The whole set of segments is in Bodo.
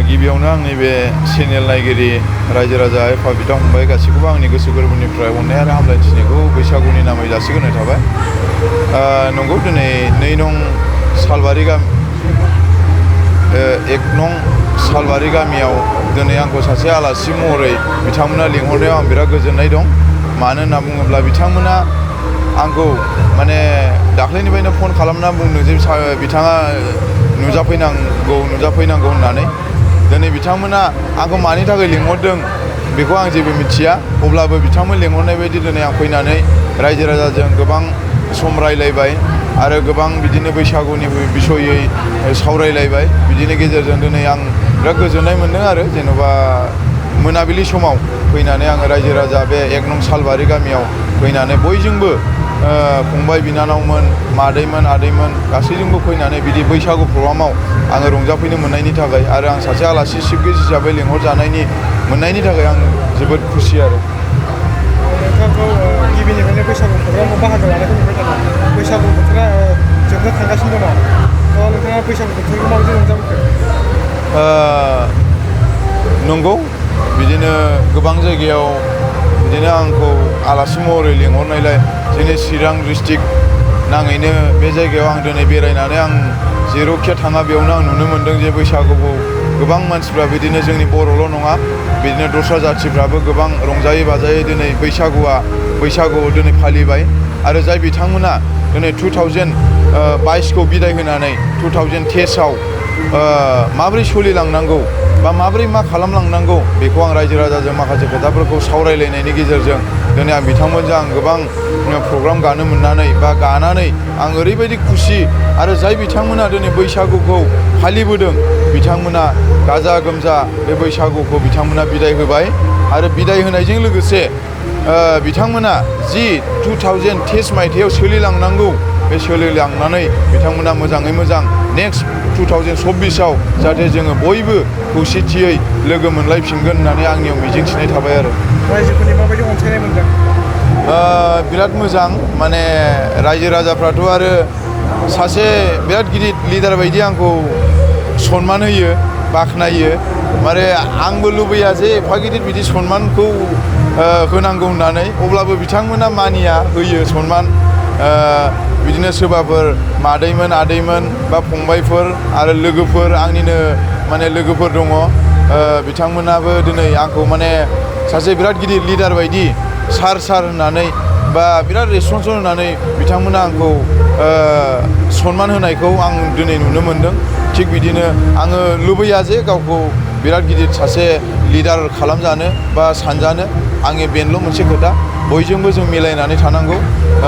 गिबियावनो आंनि बे चेनेल नायगिरि रायजो राजा एफा बिदा फंबाय गासैखौबो आंनि गोसो गोरबोनिफ्राय अननाय आरो हामलायथिनायखौ बैसागुनि नामै जासिग्रोनाय थाबाय। नंगौ दिनै 2 नं सालबारि गामि 1 नं सालबारि गामियाव दिनै आंखौ सासे आलासि महरै बिथांमोना लिंहरनायाव आं बिराद गोजोननाय दं। मानो होनना बुङोब्ला बिथांमोना आंखौ माने दाख्लैनिफ्रायनो फन खालामना बुंदों जे बिथाङा नुजाफैनांगौ होननानै। दिनै बिथांमोना आंखौ मानि थाखाय लिंहरदों बेखौ आं जेबो मिथिया, अब्लाबो बिथांमोन लिंहरनाय बायदि दिनै आं फैनानै रायजो राजाजों गोबां सम रायलायबाय आरो गोबां बिदिनो बैसागुनि बिसयै सावरायलायबाय। बिदिनि गेजेरजों दिनै आं बिराद गोजोननाय मोन्दों आरो जेन'बा मोनाबिलि समाव फैनानै आङो रायजो राजा बे 1 नं सालबारि गामियाव फैनानै बयजोंबो फंबाय बिनानावमोन, मादैमोन, आदैमोन गासैजोंबो फैनानै बिदि बैसागु प्रग्रामाव आङो रंजाफैनो मोननायनि थाखाय आरो आं सासे आलासि चिफ गेस्ट हिसाबै लिंहरजानायनि मोननायनि थाखाय आं जोबोद खुसि आरो। नोंथांखौ गिबिनिफ्रायनो बैसागु प्रग्रामाव बाहागो लानायखौ नुबाय थादों। बैसागु बोथोरा जोबनो थांगासिनो दङ। नोंथाङा बैसागु बोथोरखौ माबायदि रंजाबोखो? नंगौ, बिदिनो गोबां जायगायाव बिदिनो आंखौ आलासि महरै लिंहरनायलाय जोंनि चिरां डिस्ट्रिक्ट नाङैनो बे जायगायाव आं दिनै बेरायनानै आं जेरावखि थाङा बेयावनो आं नुनो मोन्दों जे बैसागुखौ गोबां मानसिफ्रा बिदिनो जोंनि बर'ल' नङा बिदिनो दस्रा जाथिफ्राबो गोबां रंजायै बाजायै दिनै बैसागुआव दिनै फालिबाय। आरो जाय बिथांमोना दिनै 2022खौ बिदाय होनानै 2023आव माबोरै सोलिलांनांगौ बा माबोरै मा खालामलांनांगौ बेखौ आं रायजो राजाजों माखासे खोथाफोरखौ सावरायलायनायनि गेजेरजों दिनै आं बिथांमोनजों आं गोबां प्रग्राम गानो मोननानै बा गानानै आं ओरैबायदि खुसि। आरो जाय बिथांमोना दिनै बैसागुखौ फालिबोदों बिथांमोना गाजा गोमजा बे बैसागुखौ बिथांमोना बिदाय होबाय। आरो बिदाय होनायजों लोगोसे बिथांमोना जि 2023 मायथाइयाव सोलिलांनांगौ बे सोलिलांनानै बिथांमोना मोजाङै मोजां नेक्स्ट 2024आव जाहाथे जोङो बयबो खौसेथियै लोगो मोनलायफिनगोन होननानै आंनियाव मिजिंथिनाय थाबाय आरो। रायजोफोरनि माबायदि अनसायनाय मोनदों? बिराद मोजां, माने रायजो राजाफ्राथ' आरो सासे बिराद गिदिर लिडार बायदि आंखौ सनमान होयो, बाख्नायो। माने आंबो लुबैया जे एफा गिदिर बिदि सनमानखौ होनांगौ होननानै, अब्लाबो बिथांमोना मानिया, होयो सनमान। बिदिनो सोरबाफोर मादैमोन, आदैमोन बा फंबायफोर आरो लोगोफोर आंनिनो माने लोगोफोर दङ, बिथांमोनाबो दिनै आंखौ माने सासे बिराद गिदिर लिडार बायदि सार होननानै बा बिराद रेसपन्स होनानै बिथांमोना आंखौ सनमान होनायखौ आं दिनै नुनो मोनदों। थिग बिदिनो आङो लुबैया जे गावखौ बिराद गिदिर सासे लिडार खालामजानो बा सानजानो। आंनि बेनोल' मोनसे खोथा, बयजोंबो जों मिलायनानै थानांगौ।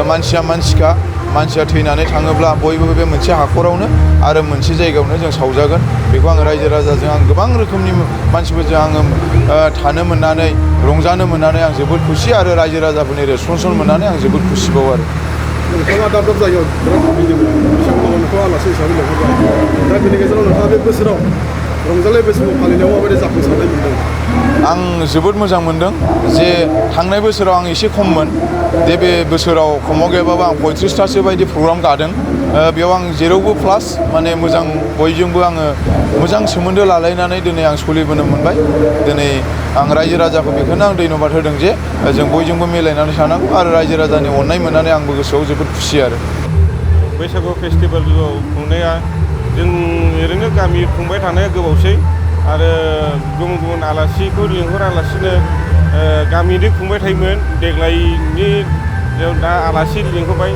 मानसिया मानसिखा, मानसिया थैनानै थाङोब्ला बयबो बे मोनसे हाखरावनो आरो मोनसे जायगायावनो जों सावजागोन। बेखौ आं रायजो राजाजों आं गोबां रोखोमनि मानसिफोरजों आङो थानो मोननानै रंजानो मोननानै आं जोबोद खुसि आरो रायजो राजाफोरनि रेसपन्स मोननानै आं जोबोद खुसिबाव आरो। नोंथाङा दाब जायगायाव बिराद बिदिनो बैसागुआव नोंथाङा आलासि हिसाबै लिंहरबाय। दा बेनि गेजेराव नोंथाङा बे बोसोराव रंजालि बैसागु फालिनायाव माबायदि जाफुंसारनाय मोनदों? आं जोबोद मोजां मोनदों जे थांनाय बोसोराव आं एसे खममोन, बे बोसोराव खमाव गैयाबाबो आं 35थासो बायदि प्रग्राम गादों। बेयाव आं जेरावबो प्लास माने मोजां, बयजोंबो आङो मोजां सोमोन्दो लालायनानै दिनै आं सोलिबोनो मोनबाय। दिनै आं रायजो राजाखौ बेखौनो आं धन्यबाद होदों जे जों बयजोंबो मिलायनानै थानांगौ आरो रायजो राजानि अननाय मोननानै आंबो गोसोआव जोबोद खुसि आरो। बैसागु फेस्टिभेलखौ खुंनाया जों ओरैनो गामि खुंबाय थानाया गोबावसै आरो गुबुन गुबुन आलासिखौ लिंहरालासिनो गामिनि खुंबाय थायोमोन। देग्लायनि दा आलासि लिंहरबाय,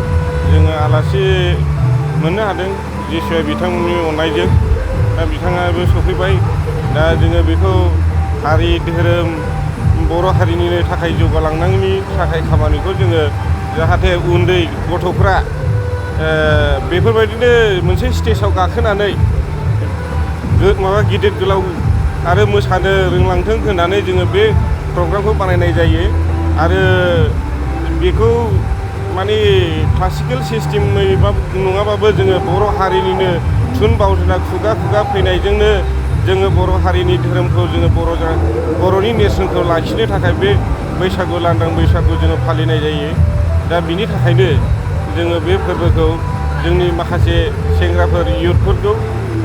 जोङो आलासि मोननो हादों जिसुआ बिथांमोननि अननायजों। दा बिथाङाबो सफैबाय। दा जोङो बेखौ हारि धोरोम बर' हारिनिनो थाखाय जौगालांनायनि थाखाय खामानिखौ जोङो जाहाथे उन्दै गथ'फ्रा बेफोरबायदिनो मोनसे स्टेजाव गाखोनानै गिदिर गोलाव आरो मोसानो रोंलांथों होननानै जोङो बे प्रग्रामखौ बानायनाय जायो। आरो बेखौ माने क्लासिकेल सिस्टेमै नङाबाबो जोङो बर' हारिनिनो थुन बावजा खुगा फैनायजोंनो जोङो बर' हारिनि धोरोमखौ जोङो बर'नि नेरसोनखौ लाखिनो थाखाय बे बैसागु लांदां बैसागु जोङो फालिनाय जायो। दा बिनि थाखायनो जोङो बे फोरबोखौ जोंनि माखासे सेंग्राफोर, इयुथफोरखौ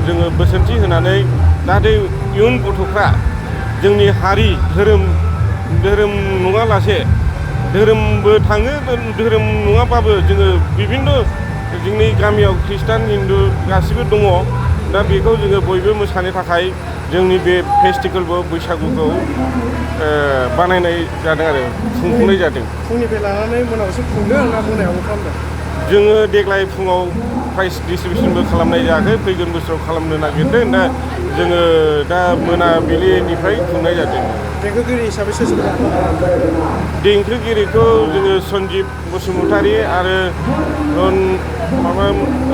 जोङो बोसोनथि होनानै जाहाथे इयुन गथ'फ्रा जोंनि हारि धोरोम नङालासे धोरोमबो थाङो धोरोम नङाबाबो जोङो बिभिन्न जोंनि गामियाव ख्रिस्टान हिन्दु गासिबो दङ दा बेखौ जोङो बयबो मोसानो थाखाय जोंनि बे फेस्टिभेलबो बैसागुखौ बानायनाय जादों आरो खुंफुंनाय जादों फुंनिफ्राय लानानै मोनायावसो खुंदों ना मोनायावबो खालामदों जोङो देग्लाय फुङाव प्राइज डिस्ट्रिबिउसनबो खालामनाय जायाखै फैगोन बोसोराव खालामनो नागिरदों दा जोङो दा मोनाबिलिनिफ्राय खुंनाय जादों देंखोगिरि हिसाबै सोर सोर देंखोगिरिखौ जोङो सन्जिब बसुमतारी आरो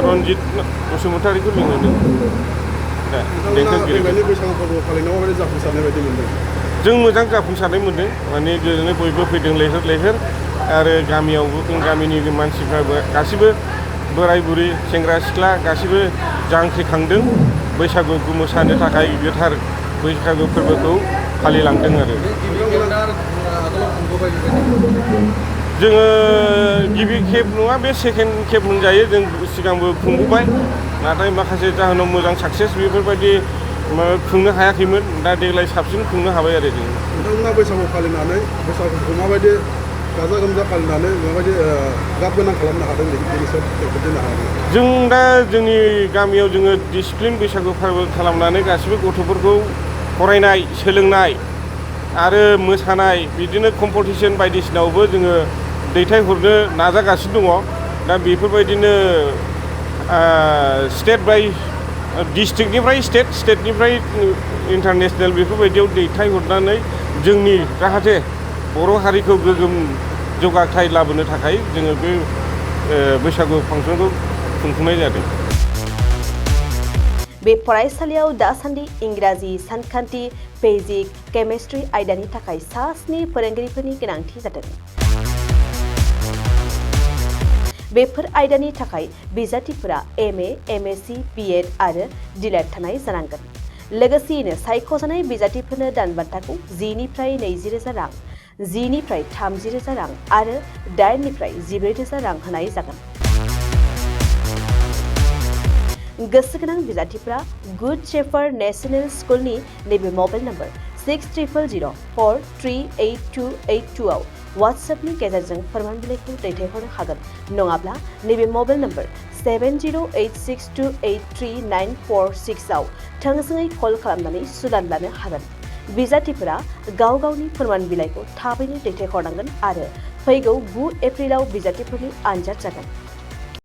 रन्जित बसुमतारीखौ लिंहरदों दा देंखोगिरि देग्लायनि बैसागु फोरबो फालिनायाव माबायदि जाफुंसारनाय बायदि मोनदों जों मोजां जाफुंसारनाय मोन्दों माने गोजोनै बयबो फैदों लैहोर आरो गामियावबो गामिनि मानसिफ्राबो गासिबो बोराय बुरि सेंग्रा सिख्ला गासिबो जांख्रिखांदों बैसागुखौ मोसानो थाखाय गोथार बैसागु फोरबोखौ फालिलांदों आरो जोङो गिबि खेब नङा बे सेकेन्ड खेब होनजायो जों सिगांबो खुंबोबाय नाथाय माखासे जाहोनाव मोजां साक्सेस बेफोरबायदि खुंनो हायाखैमोन दा देग्लाय साबसिन खुंनो हाबाय आरो जों नोंथांमोना बैसागु फालिनानै बैसागुखौ माबायदि गाजा गोमजा फालिनानै माबायदि गाब गोनां खालामनो हादों बेनि सायाव फोरमायनो हागोन जों दा जोंनि गामियाव जोङो डिसिप्लिन बैसागु फोरबो खालामनानै गासिबो गथ'फोरखौ फरायनाय सोलोंनाय आरो मोसानाय बिदिनो कम्पिटिसन बायदिसिनायावबो जोङो दैथायहरनो नाजागासिनो दङ दा बेफोरबायदिनो स्टेट बाय डिस्ट्रिक्टनिफ्राय स्टेटनिफ्राय इन्टारनेसनेल बेफोरबायदियाव दैथायहरनानै जोंनि जाहाथे बर' हारिखौ गोगोम जौगाथाय लाबोनो थाखाय जोङो बे बैसागु फांसनखौ खुंफुंनाय जादों बे फरायसालियाव दासान्दि इंराजि सानखान्थि फिजिक्स केमिस्ट्रि आयदानि थाखाय सा 7 फोरोंगिरिफोरनि गोनांथि जादों बेफोर आयदानि थाखाय बिजाथिफोरा MA, MSc, BEd आरो DLED थानाय जानांगोन लोगोसेयैनो सायख'जानाय बिजाथिफोरनो दानबान्थाखौ 10निफ्राय 20,000 रां 10निफ्राय 30,000 रां आरो 8निफ्राय 14,000 रां होनाय जागोन गोसोगोनां बिजाथिफोरा गुड शेफार्ड नेशनेल स्कुलनि नैबे मबाइल नम्बर 6000438282 आव WhatsAppनि गेजेरजों फोरमान बिलाइखौ दैथायहरनो हागोन नङाब्ला नैबे मबाइल नम्बर 7086283946 आव थोंजोङै कल खालामनानै सुलाद लानो हागोन बिजाथिफोरा गाव गावनि फोरमान बिलाइखौ थाबैनो दैथायहरनांगोन आरो फैगौ 9 एप्रिलाव बिजाथिफोरनि आनजाद जागोन